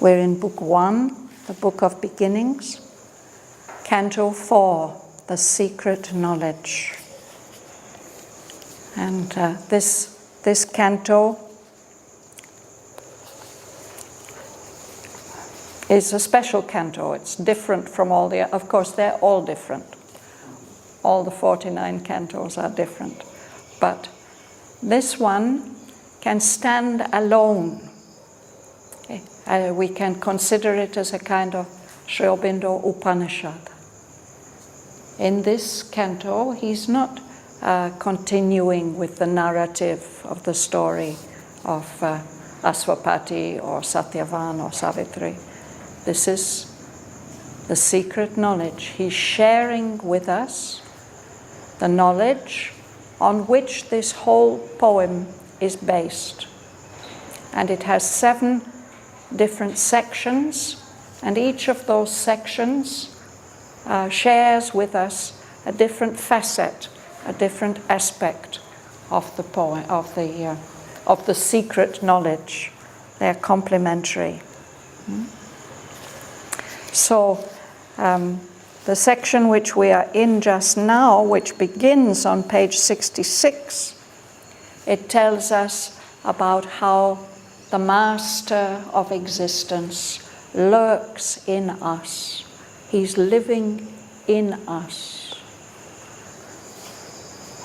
We're in Book 1, the Book of Beginnings, Canto 4, the Secret Knowledge. And this canto is a special canto. It's different from all the, of course, they're all different. All the 49 cantos are different. But this one can stand alone. Okay? We can consider it as a kind of Sri Aurobindo Upanishad. In this canto, he's not continuing with the narrative of the story of Aswapati or Shraddhavan or Savitri. This is the secret knowledge. He's sharing with us the knowledge on which this whole poem is based. And it has 7 different sections, and each of those sections shares with us a different facet, a different aspect of the poem, of the secret knowledge. They're complementary. So the section which we are in just now, which begins on page 66, it tells us about how the master of existence lurks in us. He's living in us.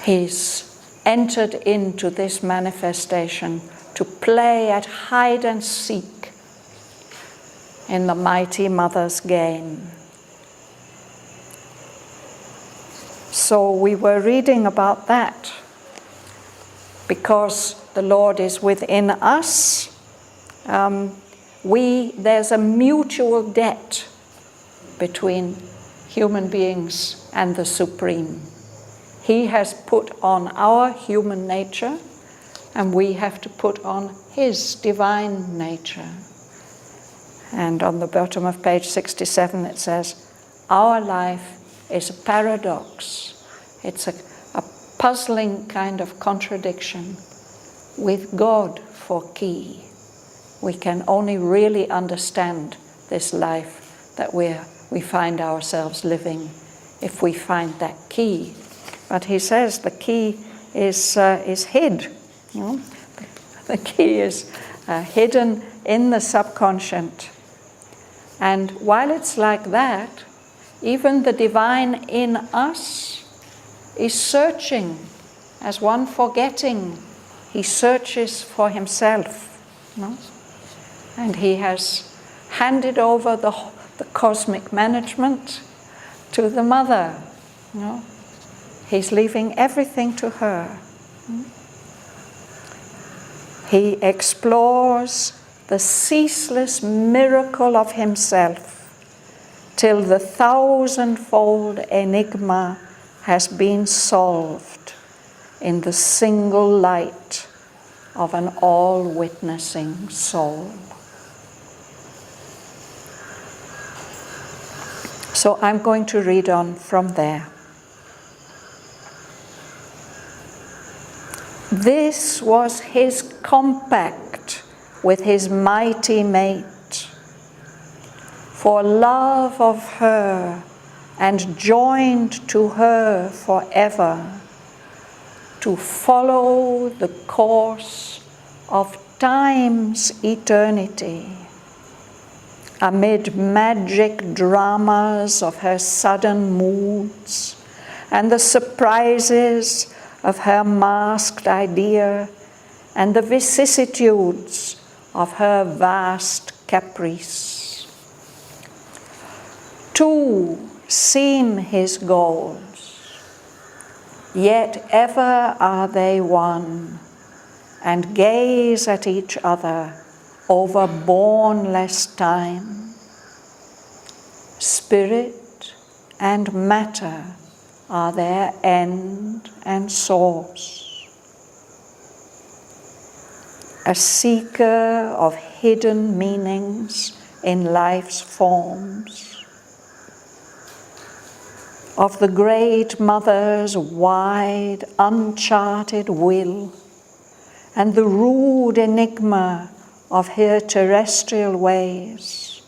He's entered into this manifestation to play at hide and seek in the mighty mother's game. So we were reading about that. Because the Lord is within us, there's a mutual debt between human beings and the Supreme. He has put on our human nature, and we have to put on his divine nature. And on the bottom of page 67 it says, our life is a paradox. It's a puzzling kind of contradiction with God for key. We can only really understand this life that we find ourselves living if we find that key. But he says the key is hid. You know? The key is hidden in the subconscious. And while it's like that, even the divine in us is searching, as one forgetting. He searches for himself. No? And he has handed over the cosmic management to the mother. No? He's leaving everything to her. He explores the ceaseless miracle of himself till the 1,000-fold enigma has been solved in the single light of an all-witnessing soul. So I'm going to read on from there. This was his compact with his mighty mate, for love of her and joined to her forever, to follow the course of time's eternity, amid magic dramas of her sudden moods and the surprises of her masked idea and the vicissitudes of her vast caprice. 2 seem his goals, yet ever are they one, and gaze at each other over bournless time. Spirit and matter are their end and source. A seeker of hidden meanings in life's forms, of the great mother's wide, uncharted will, and the rude enigma of her terrestrial ways.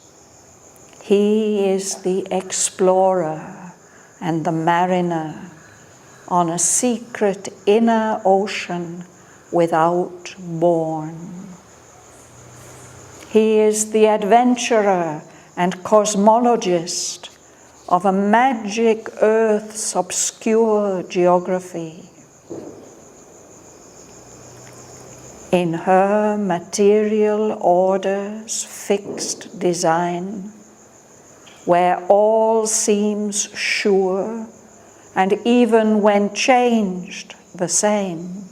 He is the explorer and the mariner on a secret inner ocean without bourne. He is the adventurer and cosmologist of a magic earth's obscure geography. In her material order's fixed design, where all seems sure, and even when changed, the same.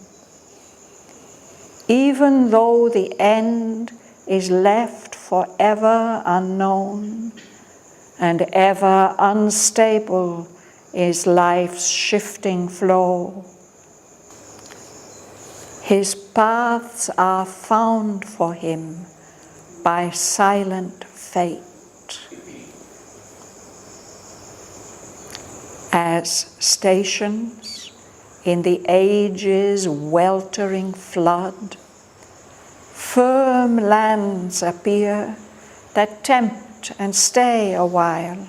Even though the end is left forever unknown, and ever unstable is life's shifting flow, his paths are found for him by silent fate. As stations in the age's weltering flood, firm lands appear that tempt and stay a while.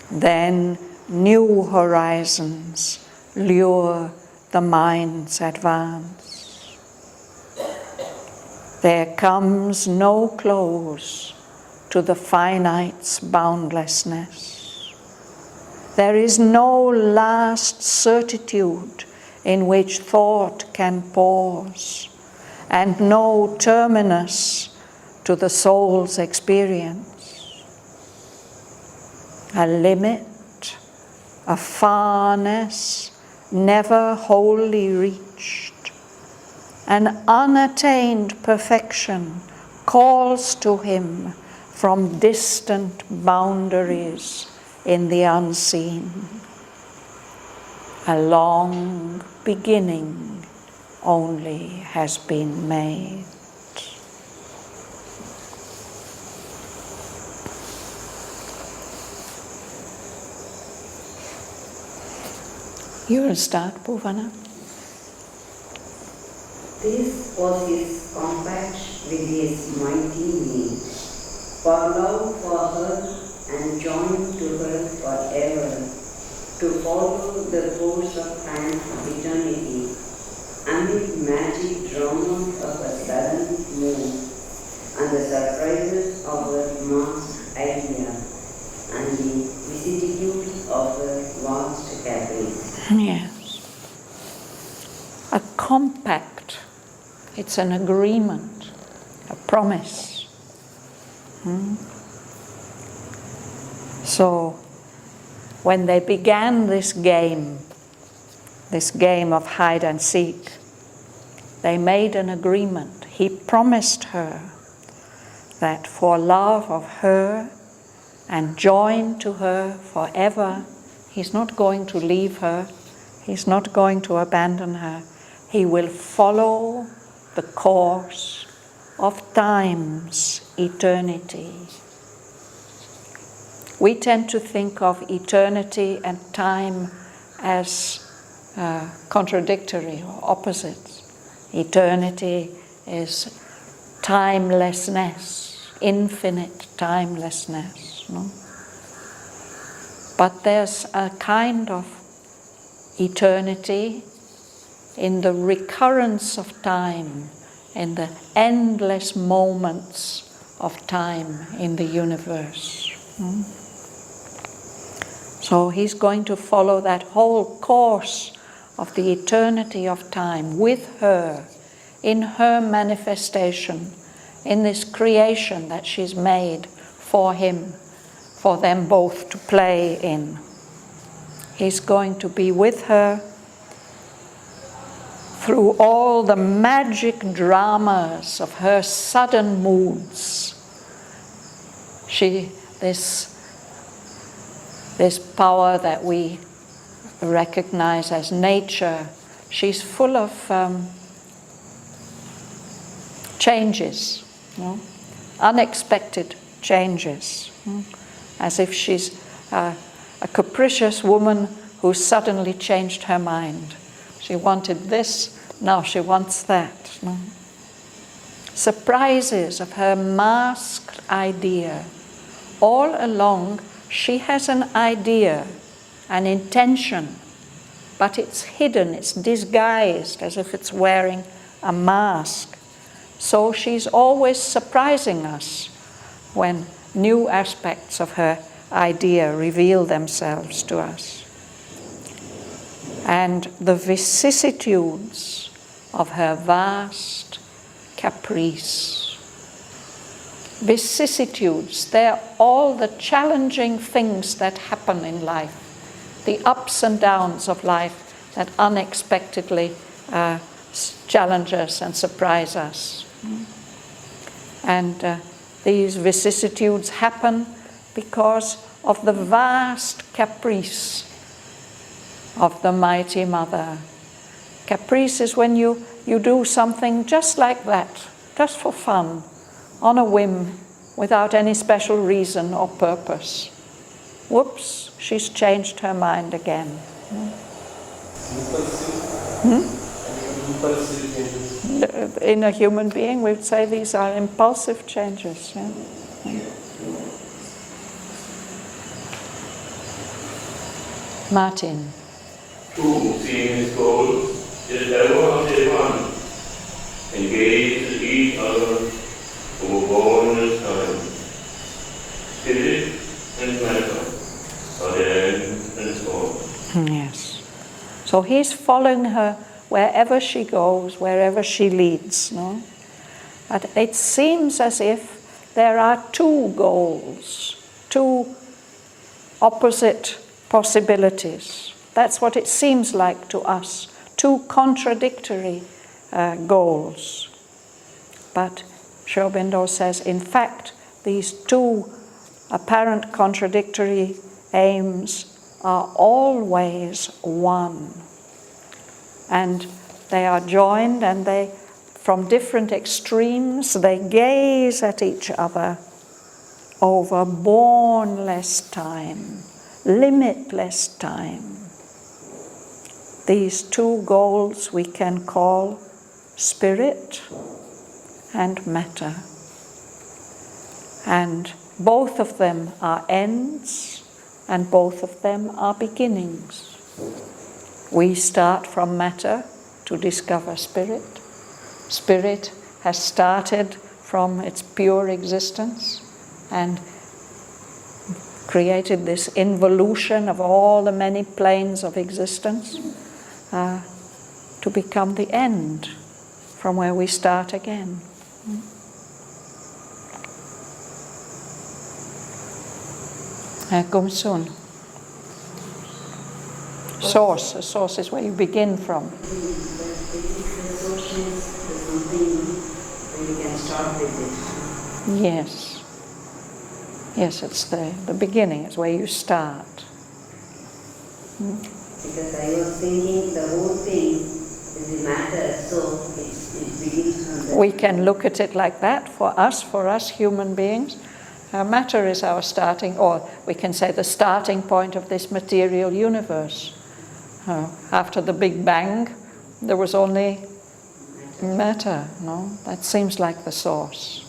Then new horizons lure the mind's advance. There comes no close to the finite's boundlessness. There is no last certitude in which thought can pause, and no terminus to the soul's experience. A limit, a farness never wholly reached, an unattained perfection calls to him from distant boundaries in the unseen. A long beginning only has been made. You will start, Bhavana. This was his compact with his mighty me, for love for her and joined to her forever, to follow the course of time of eternity, amid magic dramas of a sudden move, and the surprises of her masked idea, and the vicissitudes of her vast caprice. Yes. A compact, it's an agreement, a promise. So, when they began this game of hide and seek, they made an agreement. He promised her that for love of her and joined to her forever, he's not going to leave her, he's not going to abandon her. He will follow the course of time's eternity. We tend to think of eternity and time as contradictory or opposites. Eternity is timelessness, infinite timelessness. No? But there's a kind of eternity in the recurrence of time, in the endless moments of time in the universe. So he's going to follow that whole course of the eternity of time with her, in her manifestation, in this creation that she's made for him, for them both to play in. He's going to be with her through all the magic dramas of her sudden moods. This power that we recognize as nature, she's full of changes, unexpected changes, as if she's a capricious woman who suddenly changed her mind. She wanted this, now she wants that. surprises of her masked idea. All along, she has an idea, an intention, but it's hidden, it's disguised as if it's wearing a mask. So she's always surprising us when new aspects of her idea reveal themselves to us. And the vicissitudes of her vast caprice. Vicissitudes, they're all the challenging things that happen in life, the ups and downs of life that unexpectedly challenge us and surprise us. And these vicissitudes happen because of the vast caprice of the Mighty Mother. Caprice is when you do something just like that, just for fun, on a whim, without any special reason or purpose. Whoops, she's changed her mind again. In a human being, we'd say these are impulsive changes. Yeah? Martin. Who, seeing his goals, is ever they one, engaged each other over born time. Spirit and matter are the end and soul. Yes. So he's following her wherever she goes, wherever she leads. No? But it seems as if there are two goals, two opposite possibilities. That's what it seems like to us, two contradictory goals. But Sri Aurobindo says, in fact, these two apparent contradictory aims are always one. And they are joined, and they, from different extremes, they gaze at each other over bournless time, limitless time. These two goals we can call spirit and matter. And both of them are ends, and both of them are beginnings. We start from matter to discover spirit. Spirit has started from its pure existence and created this involution of all the many planes of existence to become the end from where we start again. Gumsun. Source. A source is where you begin from. Yes. Yes, it's the beginning. It's where you start. Because I was thinking the whole thing is the matter, so it begins from there. We can look at it like that for us human beings. Matter is our starting, or we can say the starting point of this material universe. After the Big Bang, there was only matter, no? That seems like the source.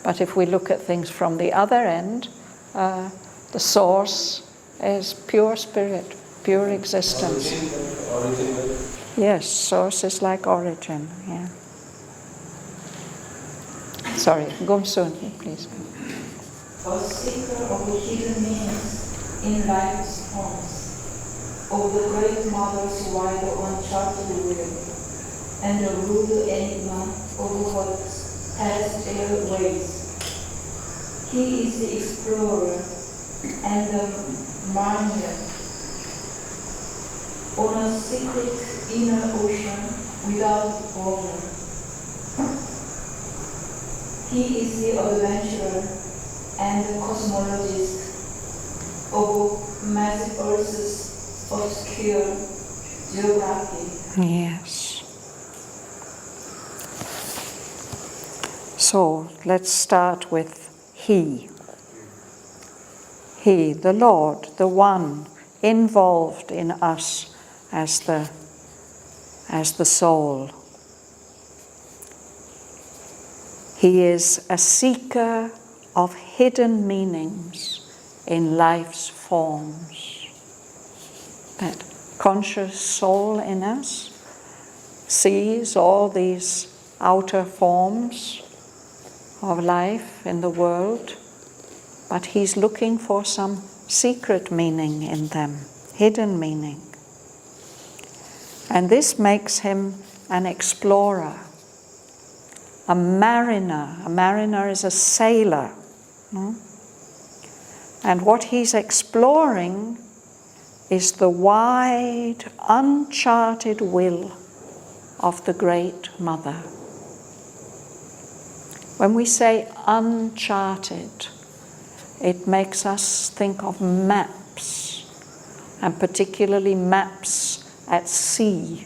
But if we look at things from the other end, the source is pure spirit, pure existence. Origin. Yes, source is like origin, yeah. Sorry, Gumsun, please. A seeker of the hidden meanings in life's forms, of the great mother's wide uncharted will, and the rude enigma of what's past their ways. He is the explorer and the mariner on a secret inner ocean without border. He is the adventurer and the cosmologist of massive Earth's obscure geography. Yes. So let's start with He. He, the Lord, the One involved in us as the soul. He is a seeker of hidden meanings in life's forms. That conscious soul in us sees all these outer forms of life in the world, but he's looking for some secret meaning in them, hidden meaning. And this makes him an explorer, a mariner. A mariner is a sailor. And what he's exploring is the wide, uncharted will of the Great Mother. When we say uncharted, it makes us think of maps, and particularly maps at sea.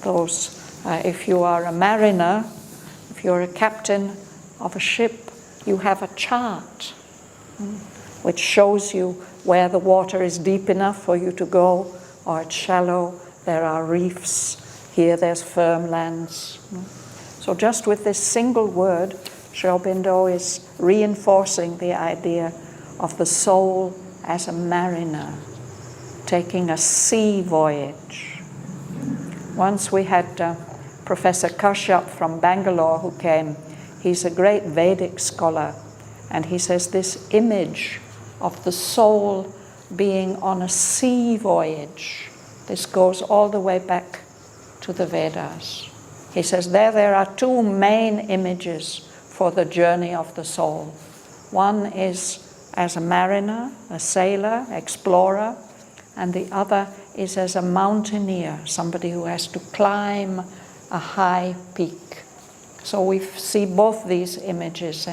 Those, if you are a mariner, if you're a captain of a ship, you have a chart which shows you where the water is deep enough for you to go, or it's shallow, there are reefs, here there's firm lands. So just with this single word, Sri Aurobindo is reinforcing the idea of the soul as a mariner, taking a sea voyage. Once we had Professor Kashyap from Bangalore who came. He's a great Vedic scholar, and he says this image of the soul being on a sea voyage, this goes all the way back to the Vedas. He says there are two main images for the journey of the soul. One is as a mariner, a sailor, explorer, and the other is as a mountaineer, somebody who has to climb a high peak. So we see both these images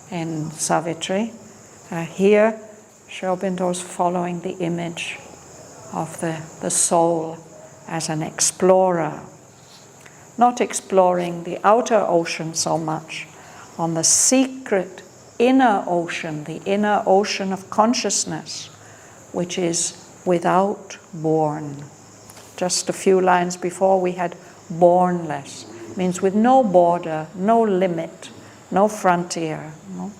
in Savitri. Here, Sri Aurobindo is following the image of the soul as an explorer, not exploring the outer ocean so much, on the secret inner ocean, the inner ocean of consciousness, which is without born. Just a few lines before we had bornless, means with no border, no limit, no frontier. No?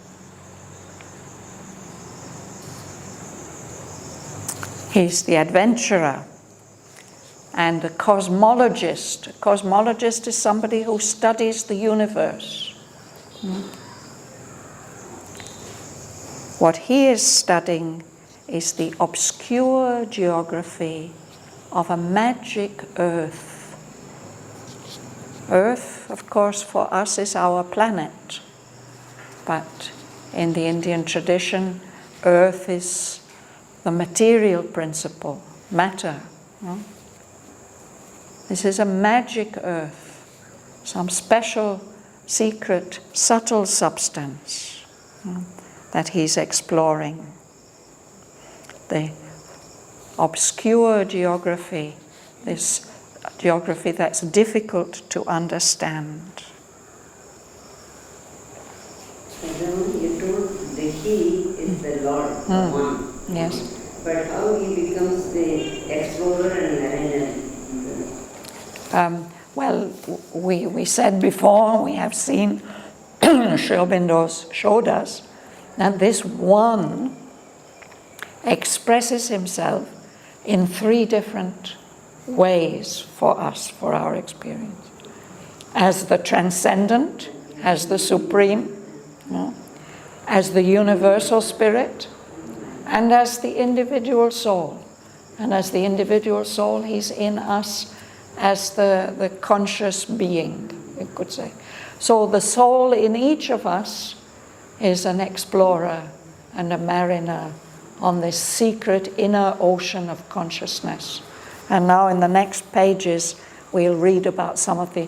He's the adventurer and the cosmologist. A cosmologist is somebody who studies the universe. What he is studying is the obscure geography of a magic earth. Earth, of course, for us is our planet, but in the Indian tradition, earth is the material principle, matter. No? This is a magic earth, some special, secret, subtle substance that he's exploring. The obscure geography, this geography that's difficult to understand. You told the He is the Lord, the One. Yes. But how he becomes the explorer and mariner? Well, we said before, we have seen, Sri Aurobindo showed us, that this one expresses himself in three different ways for us, for our experience. As the transcendent, as the supreme, as the universal spirit, and as the individual soul. And as the individual soul, he's in us as the conscious being, you could say. So the soul in each of us is an explorer and a mariner on this secret inner ocean of consciousness. And now in the next pages, we'll read about some of the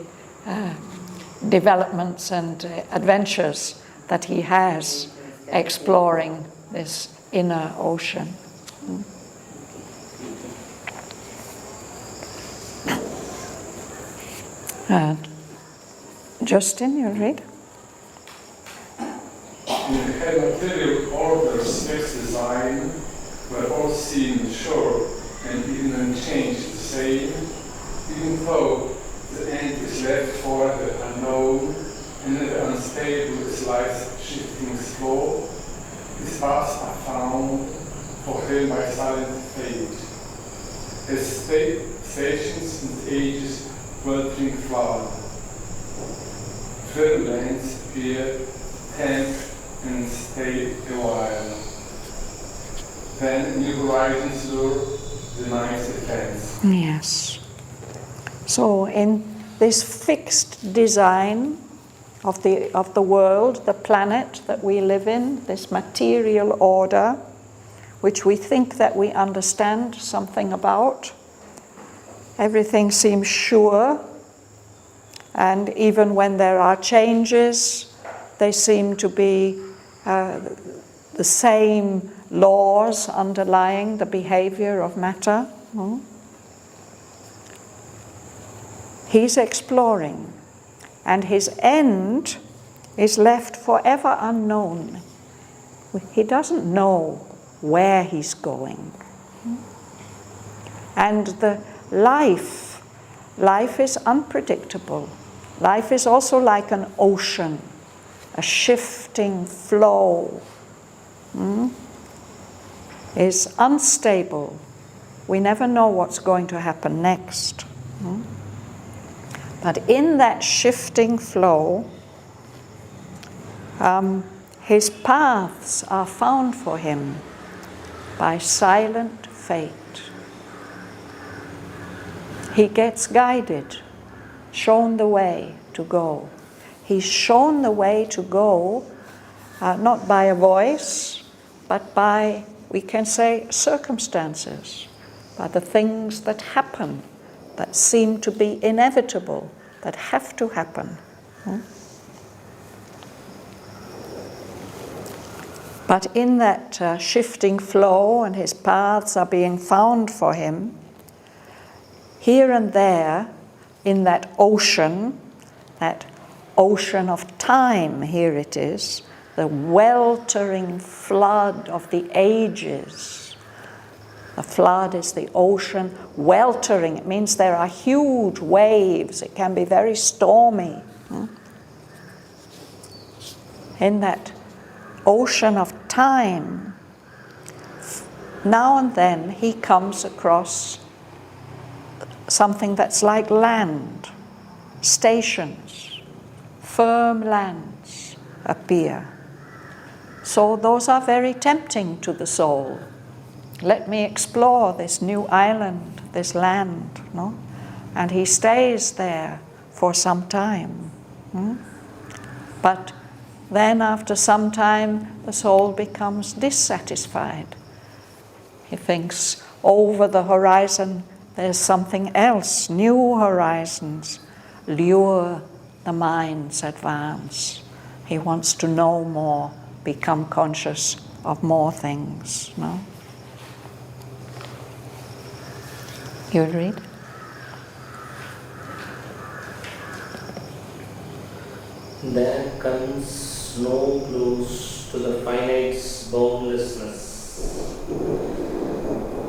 developments and adventures that he has exploring this inner ocean. Justin, you'll read? In the material order, sex design were all seen sure and even unchanged the same, even though the end is left for the unknown and the unstable is life's shifting slow. His paths are found for him by silent fate. As stations and ages weltering flood, fair lands appear, tempt and stay a while. Then new horizons lure the mind's defense. Yes. So in this fixed design of the world, the planet that we live in, this material order, which we think that we understand something about, everything seems sure, and even when there are changes, they seem to be the same laws underlying the behavior of matter. He's exploring, and his end is left forever unknown. He doesn't know where he's going. And the life is unpredictable. Life is also like an ocean, a shifting flow. Is unstable. We never know what's going to happen next. But in that shifting flow, his paths are found for him by silent fate. He gets guided, shown the way to go. He's shown the way to go, not by a voice, but by, we can say, circumstances, by the things that happen, that seem to be inevitable, that have to happen. But in that shifting flow, and his paths are being found for him, here and there, in that ocean of time, here it is, the weltering flood of the ages. The flood is the ocean weltering. It means there are huge waves. It can be very stormy. In that ocean of time, now and then he comes across something that's like land. Stations, firm lands appear. So those are very tempting to the soul. Let me explore this new island, this land, no? And he stays there for some time. But then after some time, the soul becomes dissatisfied. He thinks over the horizon there's something else, new horizons lure the mind's advance. He wants to know more, become conscious of more things. No? You would read? There comes snow close to the finite's boundlessness.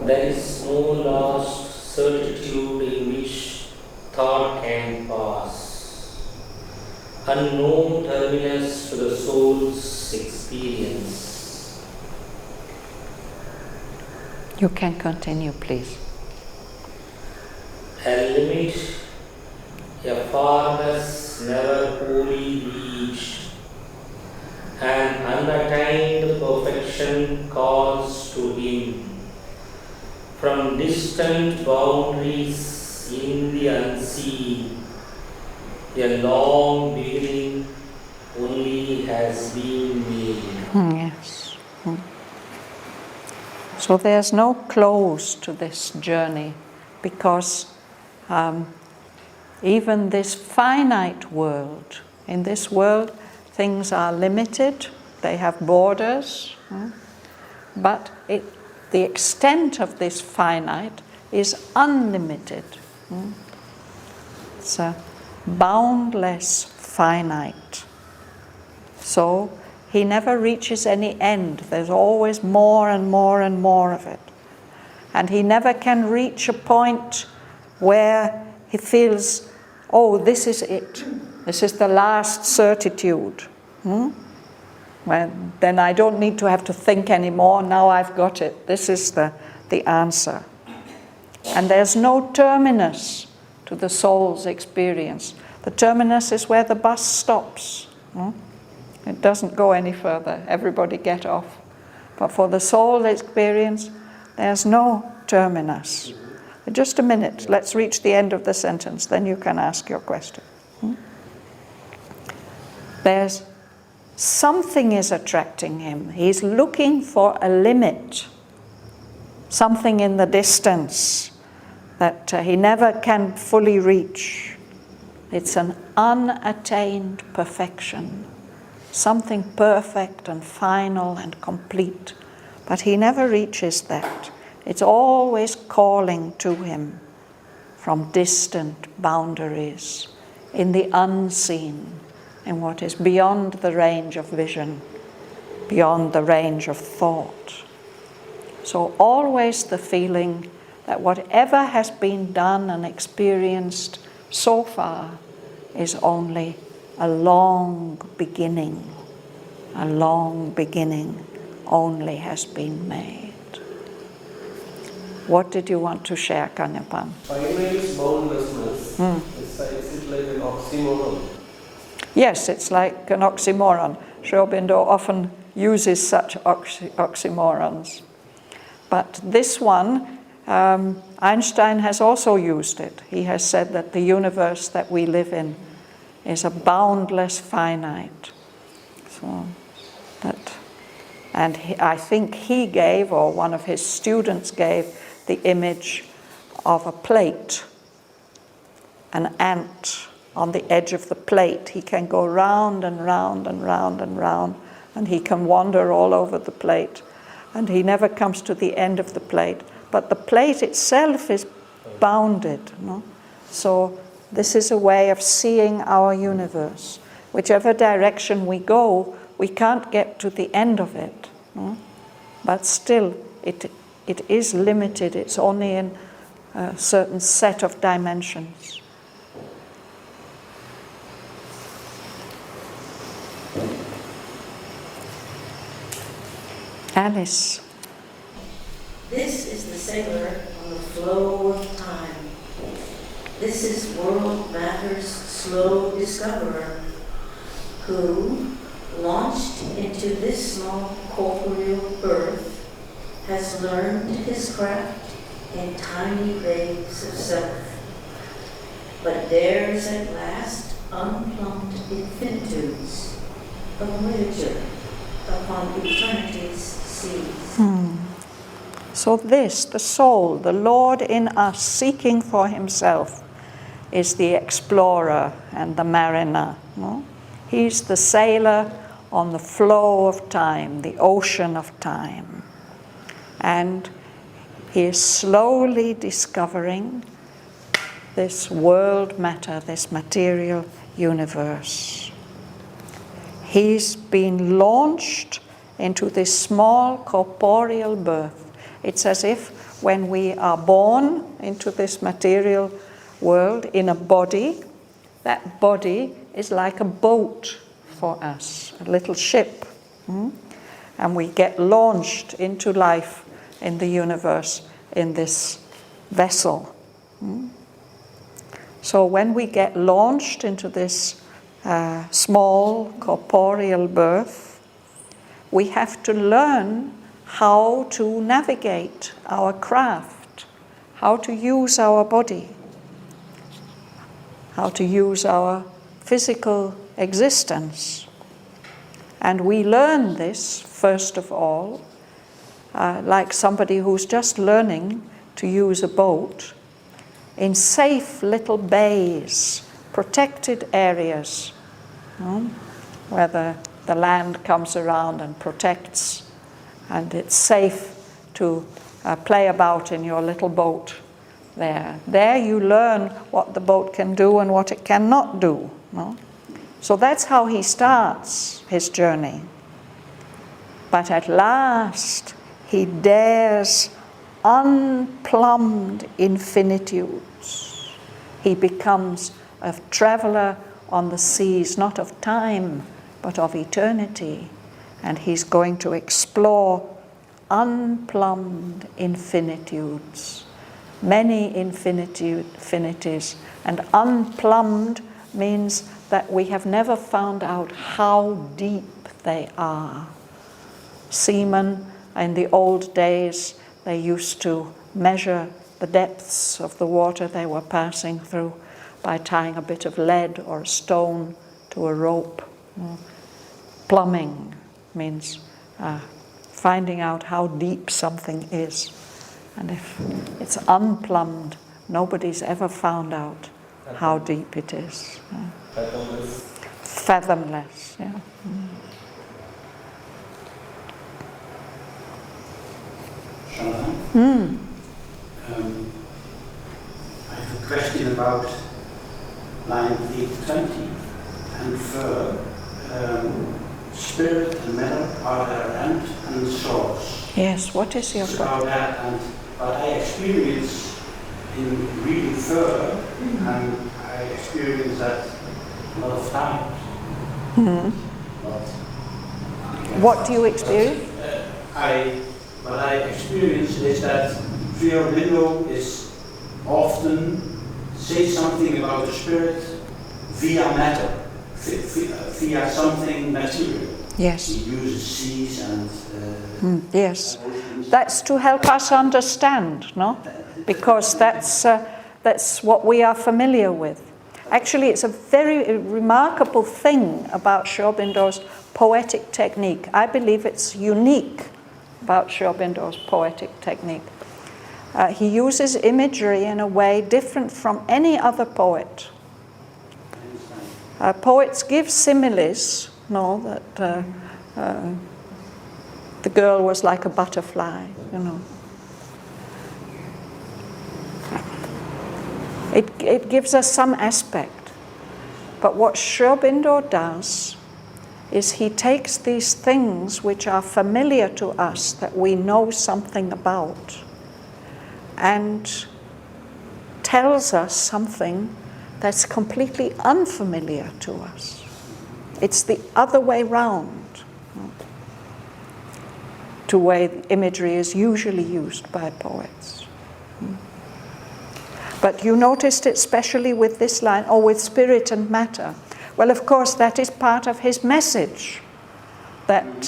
There is no last certitude in which thought can pass. Unknown terminus to the soul's experience. You can continue, please. A limit, a farness never wholly reached, an unattained perfection calls to him. From distant boundaries in the unseen, a long beginning only has been made. Yes. So there's no close to this journey, because even this finite world, in this world things are limited, they have borders, but the extent of this finite is unlimited. It's a boundless finite. So he never reaches any end. There's always more and more and more of it. And he never can reach a point where he feels, oh, this is it. This is the last certitude. Then I don't need to have to think anymore. Now I've got it. This is the answer. And there's no terminus to the soul's experience. The terminus is where the bus stops. It doesn't go any further. Everybody get off. But for the soul experience, there's no terminus. Just a minute. Let's reach the end of the sentence. Then you can ask your question. There's something is attracting him. He's looking for a limit. Something in the distance that he never can fully reach. It's an unattained perfection. Something perfect and final and complete. But he never reaches that. It's always calling to him from distant boundaries, in the unseen, in what is beyond the range of vision, beyond the range of thought. So always the feeling that whatever has been done and experienced so far is only a long beginning. A long beginning only has been made. What did you want to share, Kanyapan? Finite boundlessness, is it like an oxymoron? Yes, it's like an oxymoron. Sri Aurobindo often uses such oxymorons. But this one, Einstein has also used it. He has said that the universe that we live in is a boundless finite. So I think he gave, or one of his students gave, the image of a plate, an ant on the edge of the plate. He can go round and round and round and round, and he can wander all over the plate, and he never comes to the end of the plate. But the plate itself is bounded. No? So this is a way of seeing our universe. Whichever direction we go, we can't get to the end of it. No? But still, it is limited. It's only in a certain set of dimensions. Alice. This is the sailor on the flow of time. This is world matter's slow discoverer, who, launched into this small corporeal earth, has learned his craft in tiny waves of self, but dares at last unplumbed infinitudes of voyager upon eternity's seas. So this, the soul, the Lord in us seeking for himself, is the explorer and the mariner. No? He's the sailor on the flow of time, the ocean of time. And he is slowly discovering this world matter, this material universe. He's been launched into this small corporeal birth. It's as if when we are born into this material world in a body, that body is like a boat for us, a little ship. And we get launched into life in the universe in this vessel. So when we get launched into this small corporeal birth, we have to learn how to navigate our craft, how to use our body, how to use our physical existence. And we learn this, first of all, like somebody who's just learning to use a boat, in safe little bays, protected areas, where the land comes around and protects, and it's safe to play about in your little boat there. There you learn what the boat can do and what it cannot do. No? So that's how he starts his journey. But at last, he dares unplumbed infinitudes. He becomes a traveler on the seas, not of time, but of eternity. And he's going to explore unplumbed infinitudes, many infinities. And unplumbed means that we have never found out how deep they are. Seamen in the old days, they used to measure the depths of the water they were passing through by tying a bit of lead or a stone to a rope. Plumbing means finding out how deep something is. And if it's unplumbed, nobody's ever found out how deep it is. Fathomless. Fathomless, yeah. Shraddhavan? I have a question about line 820 and further. Spirit and matter are their end and source. Yes, what is your About that, and what I experience in reading further, and I experience that a lot of times. What do you experience? What I experience is that Auroville is often say something about the spirit via matter, via something material. Yes. He uses seas and yes. That's to help us understand, no? Because that's what we are familiar with. Actually, it's a very remarkable thing about Sri Aurobindo's poetic technique. I believe it's unique about Sri Aurobindo's poetic technique. He uses imagery in a way different from any other poet. Poets give similes, no, that the girl was like a butterfly, you know. It gives us some aspect. But what Sri Aurobindo does is he takes these things which are familiar to us, that we know something about, and tells us something that's completely unfamiliar to us. It's the other way round to way imagery is usually used by poets. But you noticed it especially with this line, or with spirit and matter. Well, of course, that is part of his message, that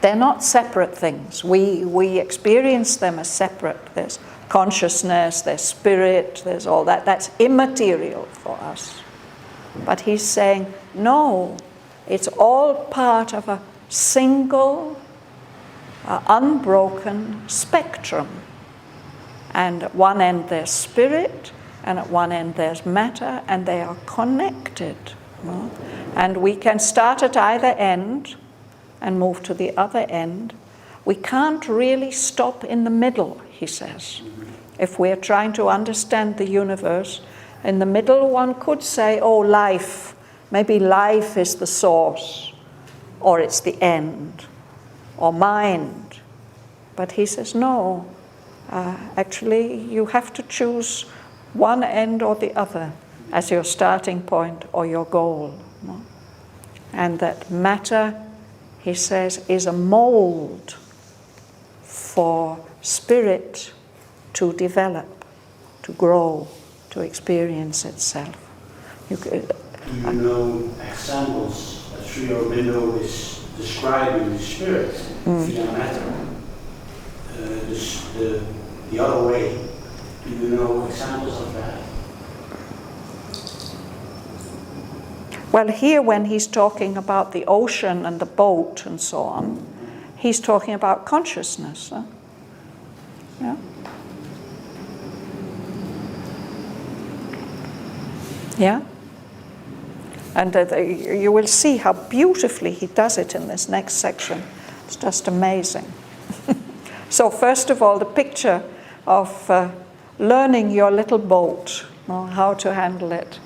they're not separate things. We experience them as separate. There's consciousness, there's spirit, there's all that. That's immaterial for us. But he's saying, no, it's all part of a single, unbroken spectrum. And at one end there's spirit, and at one end there's matter, and they are connected. No? And we can start at either end and move to the other end. We can't really stop in the middle, he says. If we're trying to understand the universe, in the middle one could say, oh, life. Maybe life is the source, or it's the end, or mind. But he says, no. Actually, you have to choose one end or the other as your starting point or your goal. No? And that matter, he says, is a mold for spirit to develop, to grow, to experience itself. Do you know examples that Sri Aurobindo is describing the spirit via matter? The other way. Do you know examples of that? Well, here when he's talking about the ocean and the boat and so on, he's talking about consciousness. Huh? Yeah. Yeah. And you will see how beautifully he does it in this next section. It's just amazing. So first of all, the picture of learning your little boat, how to handle it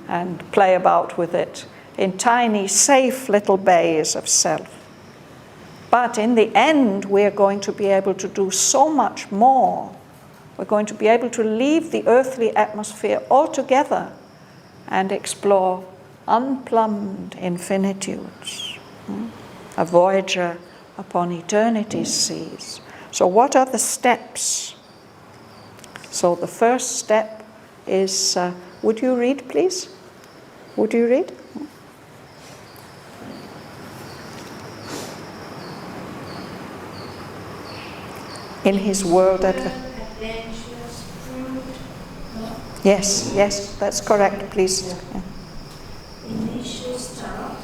and play about with it in tiny, safe little bays of self. But in the end, we're going to be able to do so much more. We're going to be able to leave the earthly atmosphere altogether and explore unplumbed infinitudes. A voyager upon eternity's seas. So what are the steps? So the first step is, would you read, please? Would you read? In his world adventures proved. Yes, that's correct, please. Yeah. Initial start.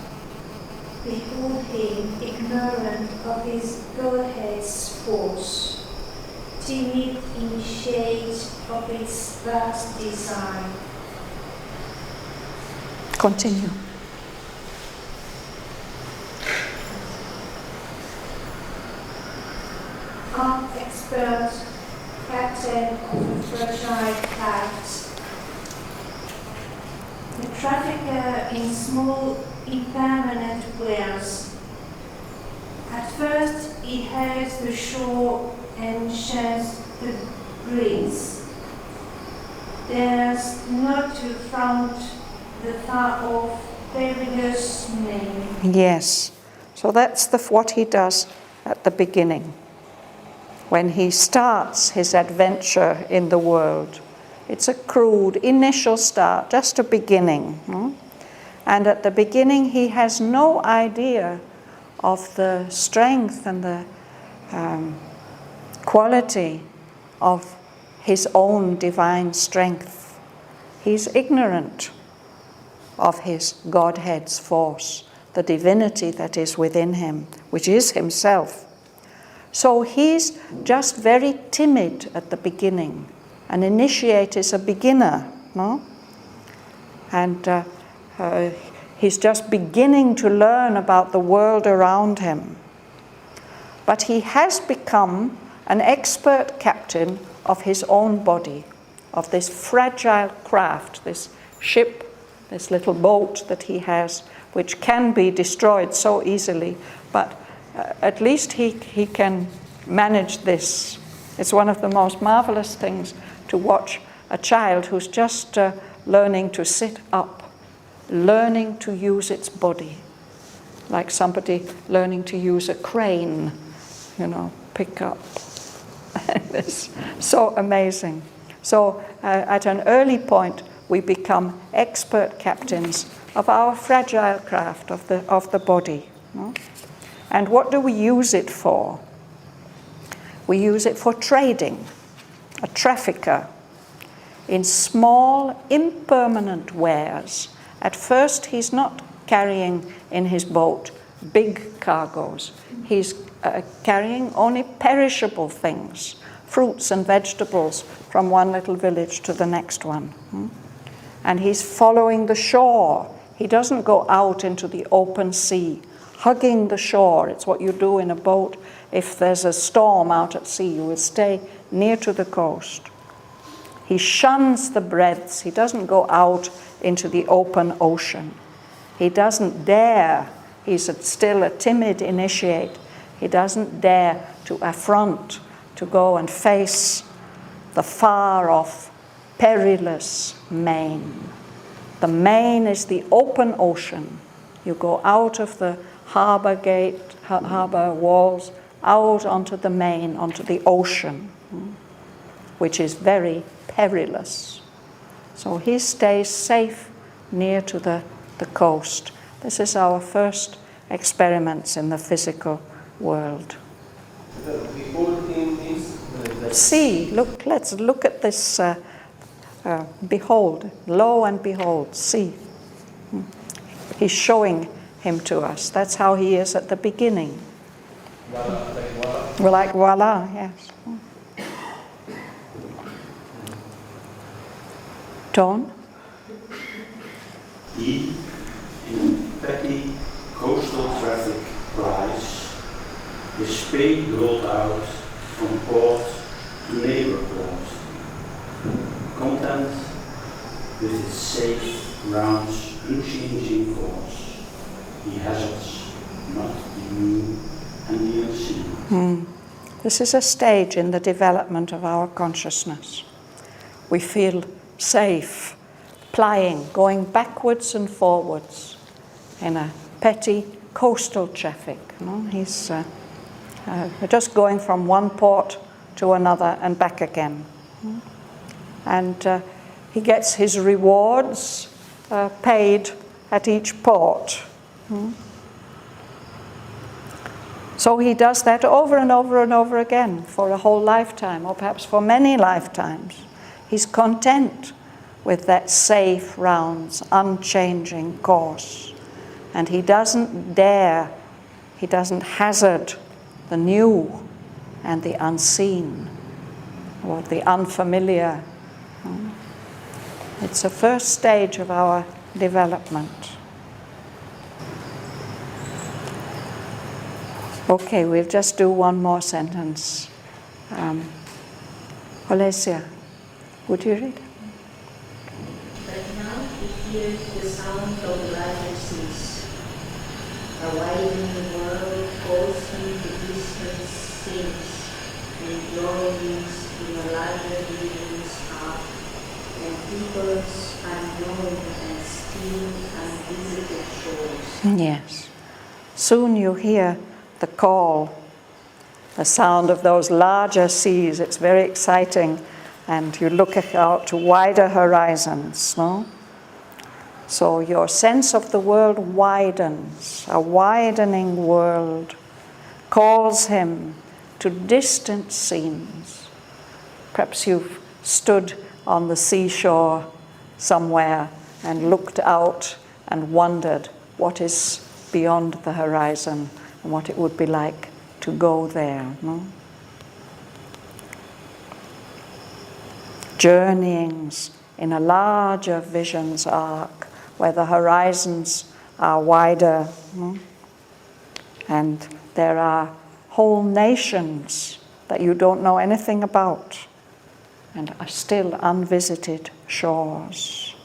Behold him, ignorant of his Godhead's force, timid in shade of its vast design. Continue. Expert, captain of a fragile craft, the trafficker in small, impermanent wares. At first he hails the shore and shares the breeze. There's not to front the far-off perilous main. Yes, so that's what he does at the beginning. When he starts his adventure in the world. It's a crude initial start, just a beginning. And at the beginning he has no idea of the strength and the quality of his own divine strength. He's ignorant of his Godhead's force, the divinity that is within him, which is himself. So he's just very timid at the beginning. An initiate is a beginner, no? And he's just beginning to learn about the world around him. But he has become an expert captain of his own body, of this fragile craft, this ship, this little boat that he has, which can be destroyed so easily, but at least he can manage this. It's one of the most marvelous things to watch a child who's just learning to sit up, learning to use its body, like somebody learning to use a crane, pick up. It's so amazing. So at an early point, we become expert captains of our fragile craft, of the body. And what do we use it for? We use it for trading, a trafficker in small, impermanent wares. At first, he's not carrying in his boat big cargoes. He's carrying only perishable things, fruits and vegetables from one little village to the next one. And he's following the shore. He doesn't go out into the open sea, hugging the shore. It's what you do in a boat. If there's a storm out at sea, you will stay near to the coast. He shuns the breadths. He doesn't go out into the open ocean. He doesn't dare. He's still a timid initiate. He doesn't dare to affront, to go and face the far-off, perilous main. The main is the open ocean. You go out of the harbor gate, harbor walls, out onto the main, onto the ocean, which is very perilous. So he stays safe near to the coast. This is our first experiments in the physical world. See, look, let's look at this. Behold, lo and behold, see. He's showing him to us. That's how he is at the beginning. We're like voila, yes. Toon? He, in petty coastal traffic plies, his spade rolled out from port to neighbor port, content with his safe round's unchanging course. He hazards not the new and the unseen. This is a stage in the development of our consciousness. We feel safe plying, going backwards and forwards in a petty coastal traffic. He's just going from one port to another and back again. And he gets his rewards paid at each port. So he does that over and over and over again for a whole lifetime, or perhaps for many lifetimes. He's content with that safe round's unchanging course. And he doesn't dare, he doesn't hazard the new and the unseen, or the unfamiliar. It's the first stage of our development. Okay, we'll just do one more sentence. Olesia, would you read? But now he hears the sound of the larger seas. A widening the world calls him to distant scenes, and journeys in a larger regions are, and peoples unknown and still unvisited shores. Yes. Soon you hear the call, the sound of those larger seas. It's very exciting, and you look out to wider horizons, no? So your sense of the world widens. A widening world calls him to distant scenes. Perhaps you've stood on the seashore somewhere and looked out and wondered what is beyond the horizon and what it would be like to go there. No? Journeyings in a larger vision's arc where the horizons are wider, and there are whole nations that you don't know anything about and are still unvisited shores.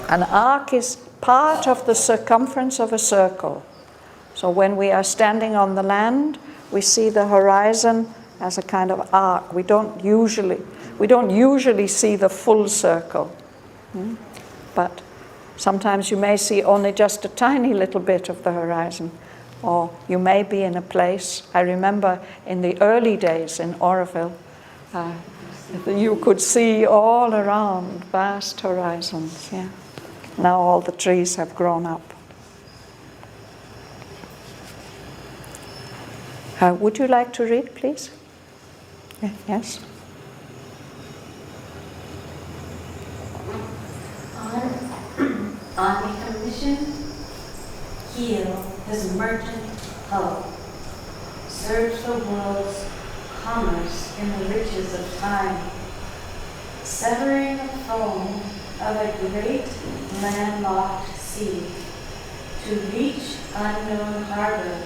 An arc is part of the circumference of a circle. So when we are standing on the land, we see the horizon as a kind of arc. We don't usually see the full circle. But sometimes you may see only just a tiny little bit of the horizon, or you may be in a place. I remember in the early days in Auroville, you could see all around vast horizons. Yeah. Now all the trees have grown up. Would you like to read, please? Yes. On a commission, heal his merchant hull, search the world's commerce in the riches of time, severing the foam of a great landlocked sea, to reach unknown harbor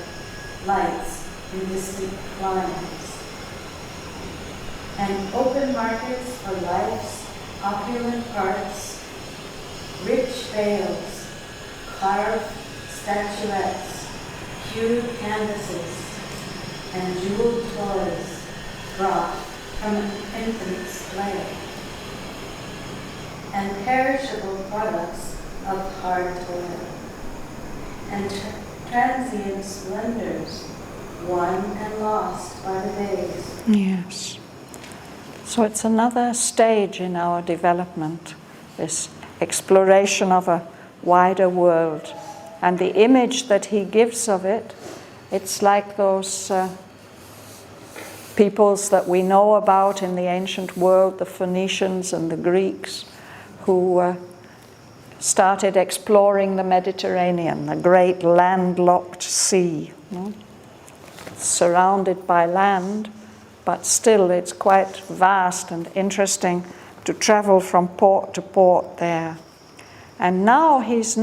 lights in distant climes, and open markets for life's opulent parts, rich veils, carved statuettes, hued canvases, and jeweled toys brought from an infant's play, and perishable products of hard toil, and transient splendors won and lost by the days. Yes. So it's another stage in our development, this exploration of a wider world. And the image that he gives of it, it's like those peoples that we know about in the ancient world, the Phoenicians and the Greeks, who started exploring the Mediterranean, the great landlocked sea. It's surrounded by land, but still it's quite vast and interesting to travel from port to port there. And now he's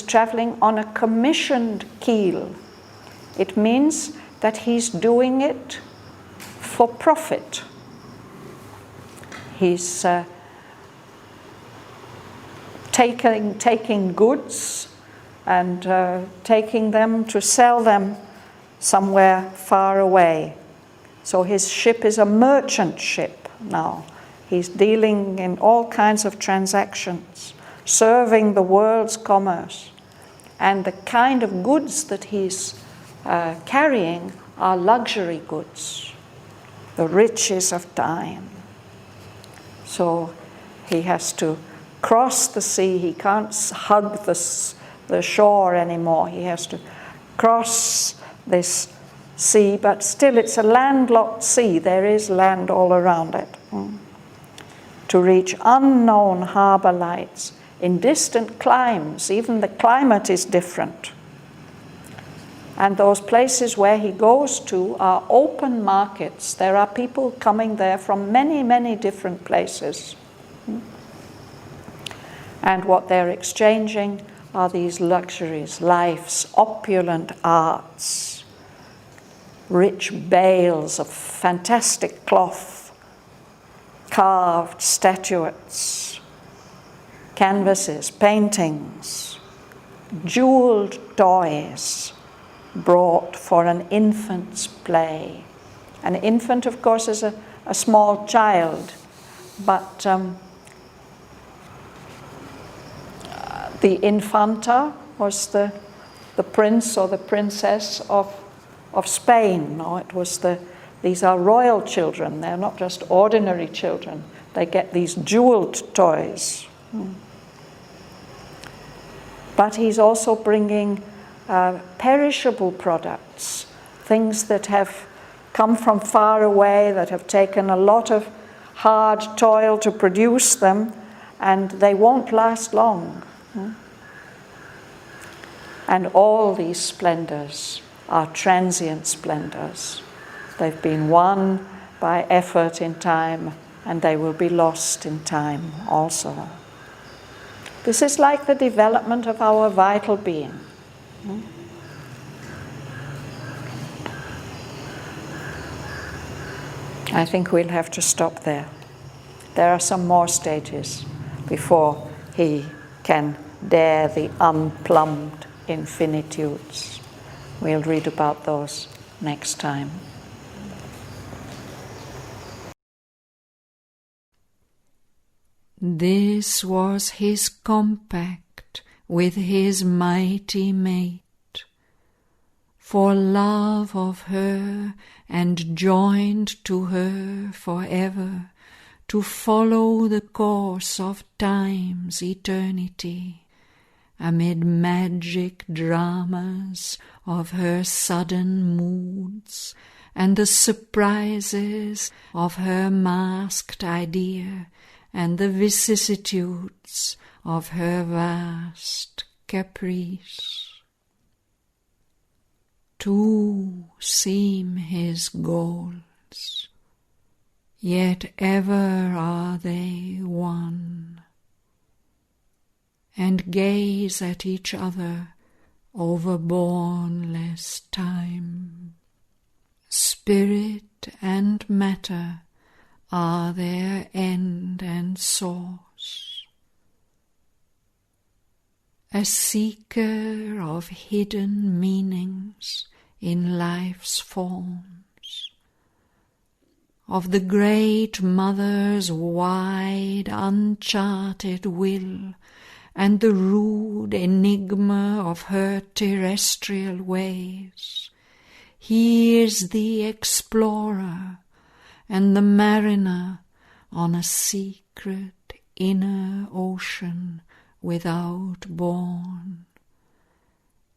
traveling on a commissioned keel. It means that he's doing it for profit. He's taking goods and taking them to sell them somewhere far away. So his ship is a merchant ship now. He's dealing in all kinds of transactions, serving the world's commerce. And the kind of goods that he's carrying are luxury goods, the riches of time. So he has to cross the sea. He can't hug the shore anymore. He has to cross this sea, but still it's a landlocked sea. There is land all around it. To reach unknown harbour lights in distant climes. Even the climate is different. And those places where he goes to are open markets. There are people coming there from many, many different places. And what they're exchanging are these luxuries, life's opulent arts, rich bales of fantastic cloth, carved statuettes, canvases, paintings, jeweled toys brought for an infant's play. An infant, of course, is a small child, but the infanta was the prince or the princess of Spain. No, it was these are royal children. They're not just ordinary children. They get these jeweled toys. But he's also bringing perishable products, things that have come from far away, that have taken a lot of hard toil to produce them, and they won't last long. And all these splendors are transient splendors. They've been won by effort in time, and they will be lost in time also. This is like the development of our vital being. I think we'll have to stop there. There are some more stages before he can dare the unplumbed infinitudes. We'll read about those next time. This was his compact with his mighty mate, for love of her and joined to her forever, to follow the course of time's eternity, amid magic dramas of her sudden moods, and the surprises of her masked idea, and the vicissitudes of her vast caprice. Two seem his goals, yet ever are they one, and gaze at each other over bournless time. Spirit and matter are their end and source. A seeker of hidden meanings in life's forms, of the great mother's wide uncharted will, and the rude enigma of her terrestrial ways. He is the explorer and the mariner on a secret inner ocean without bourne.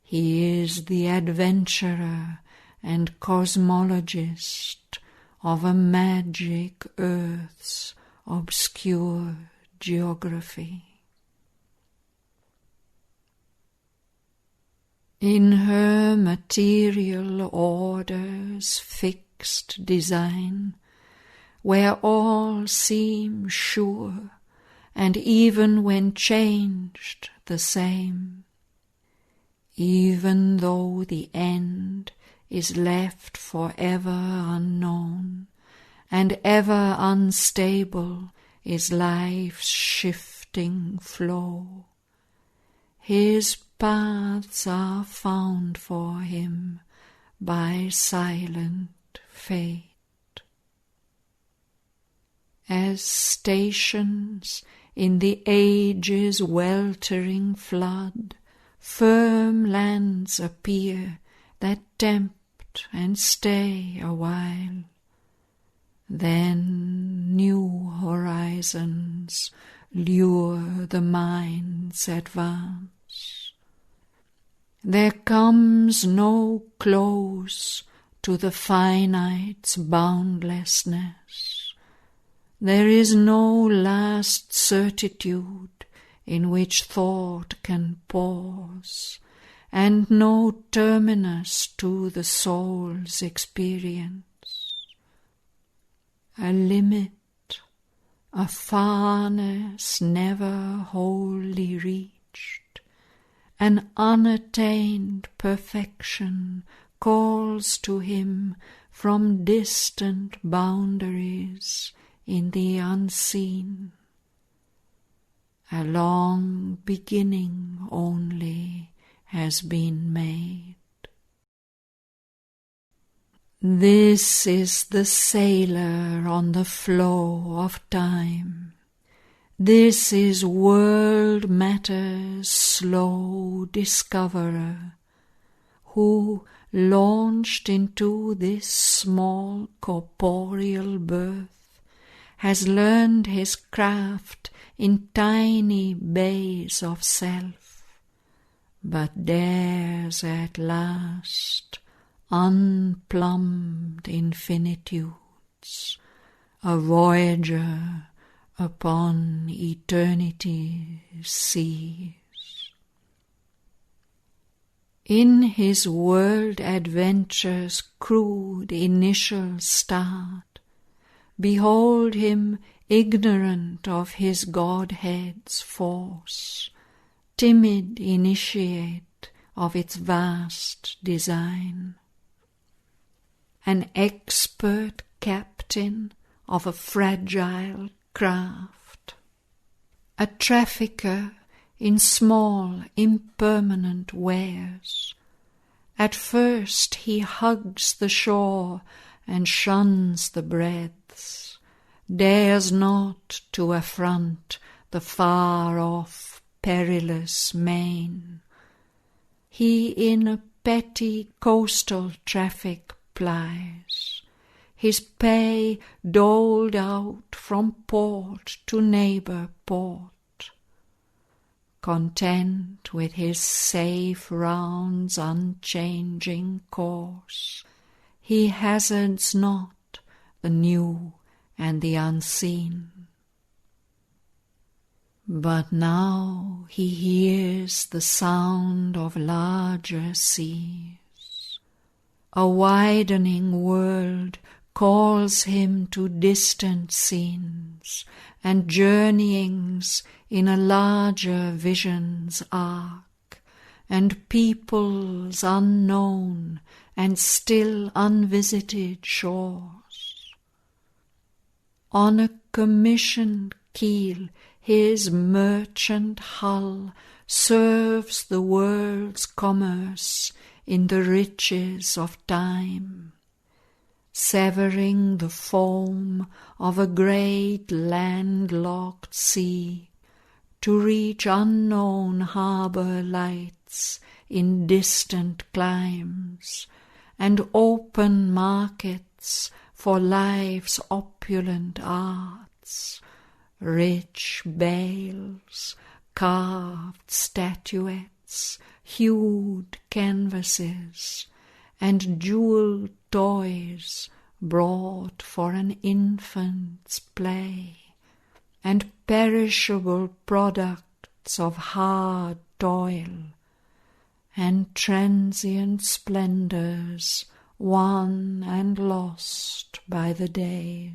He is the adventurer and cosmologist of a magic earth's obscure geography. In her material order's fixed design, where all seem sure, and even when changed the same, even though the end is left forever unknown, and ever unstable is life's shifting flow, his paths are found for him by silent fate. as stations in the age's weltering flood, firm lands appear that tempt and stay a while. Then new horizons lure the mind's advance. There comes no close to the finite's boundlessness. There is no last certitude in which thought can pause, and no terminus to the soul's experience. A limit, a farness never wholly reached, an unattained perfection calls to him from distant boundaries in the unseen. A long beginning only has been made. This is the sailor on the flow of time. This is world matter's slow discoverer, who, launched into this small corporeal birth, has learned his craft in tiny bays of self, but dares at last unplumbed infinitudes, a voyager upon eternity's seas. In his world adventure's crude initial start, behold him ignorant of his Godhead's force, timid initiate of its vast design. An expert captain of a fragile craft, a trafficker in small impermanent wares. At first he hugs the shore and shuns the breadths, dares not to affront the far-off perilous main. He in a petty coastal traffic plies, his pay doled out from port to neighbour port. Content with his safe round's unchanging course, he hazards not the new and the unseen. But now he hears the sound of larger seas. A widening world calls him to distant scenes and journeyings in a larger vision's arc, and peoples unknown and still unvisited shores. On a commissioned keel his merchant hull serves the world's commerce in the riches of time, severing the foam of a great landlocked sea to reach unknown harbour lights in distant climes, and open markets for life's opulent arts, rich bales, carved statuettes, hued canvases, and jewelled toys brought for an infant's play, and perishable products of hard toil, and transient splendours won and lost by the days.